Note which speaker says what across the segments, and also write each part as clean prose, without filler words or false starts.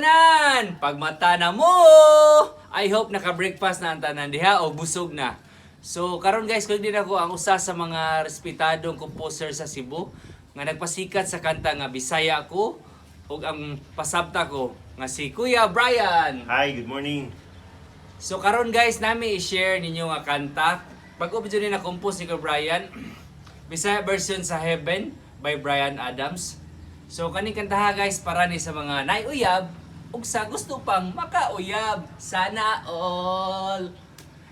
Speaker 1: tanan! Pagmata na mo! I hope naka-breakfast na ang tanan diha o busog na. So karon guys, kung din ako ang usa sa mga respetadong composer sa Cebu nga nagpasikat sa kanta nga Bisaya ko ug ang pasabta ko nga si Kuya Brian.
Speaker 2: Hi, good morning.
Speaker 1: So karon guys, nami i-share ninyo nga kanta. Pag-update ni na compose ni Kuya Brian, Bisaya version sa Heaven by Brian Adams. So kaning kantaha guys para ni sa mga naiuyab ug sa gusto pang makauyab. Sana all.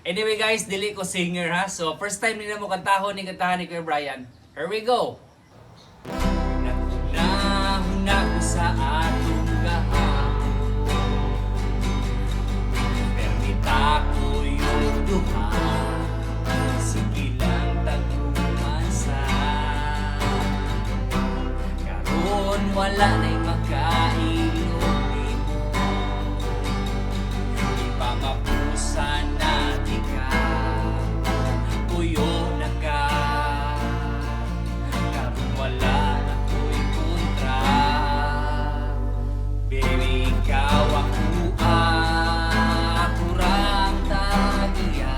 Speaker 1: Anyway guys, dili ko singer ha. So first time nila mo kantahon ni kantahan ni Kuya Brian. Here we go. Nahuna ko sa atong gahapon, permita ko yung duha. Sige lang taglumansa. Karon wala na'y makailog mo. Ipapapusan natin ka. Puyo na ka. Karon wala na ko'y kontra. Baby, ikaw ako rang tagiya.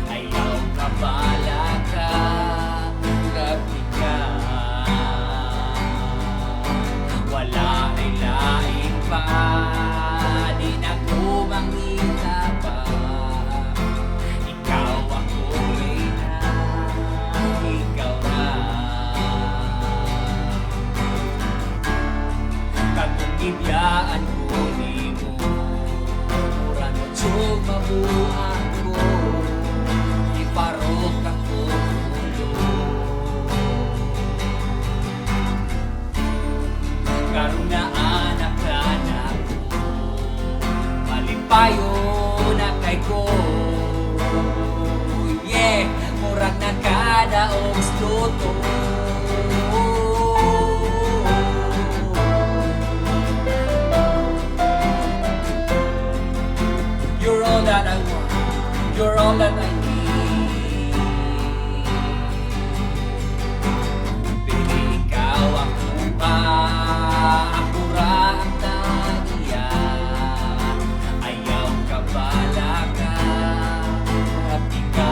Speaker 1: Ayaw ka bala ka. Gabi ka. Wala ay lain pa. Di na ko mangita pa. Ikaw ako rin na. Ikaw na. Kagugibiyaan ko ni mo. Mura no tsog mabuhan ko. Iparok ako ulo. Karon na anak ka na ko. Malipayo na kay ko. Yeah, murag na kada og sluto. You're all that I want. You're all that I need. Baby, ikaw ako pa. Ako ra ang tagiya. Ayaw ka bala ka. Happy ka.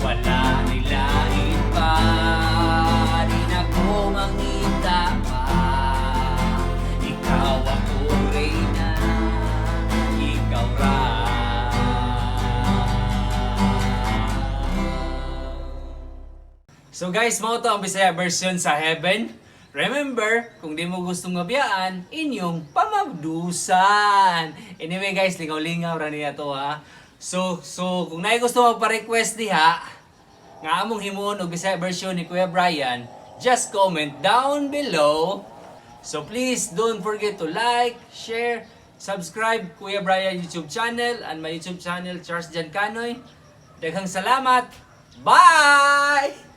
Speaker 1: Wala nilain pa. Di na ko mangita pa. Ikaw ako reyna. Ikaw ra. So guys, mo to ang Bisaya version sa Heaven. Remember, kung di mo gustong mabiyaan, inyong pamabdusan. Anyway guys, lingaw-lingaw ra niya to ha. So kung naay gusto magpa-request diha, nga among himuon og Bisaya version ni Kuya Brian, just comment down below. So please don't forget to like, share, subscribe Kuya Brian YouTube channel and my YouTube channel Charles Jan Canoy. Daghang salamat. Bye!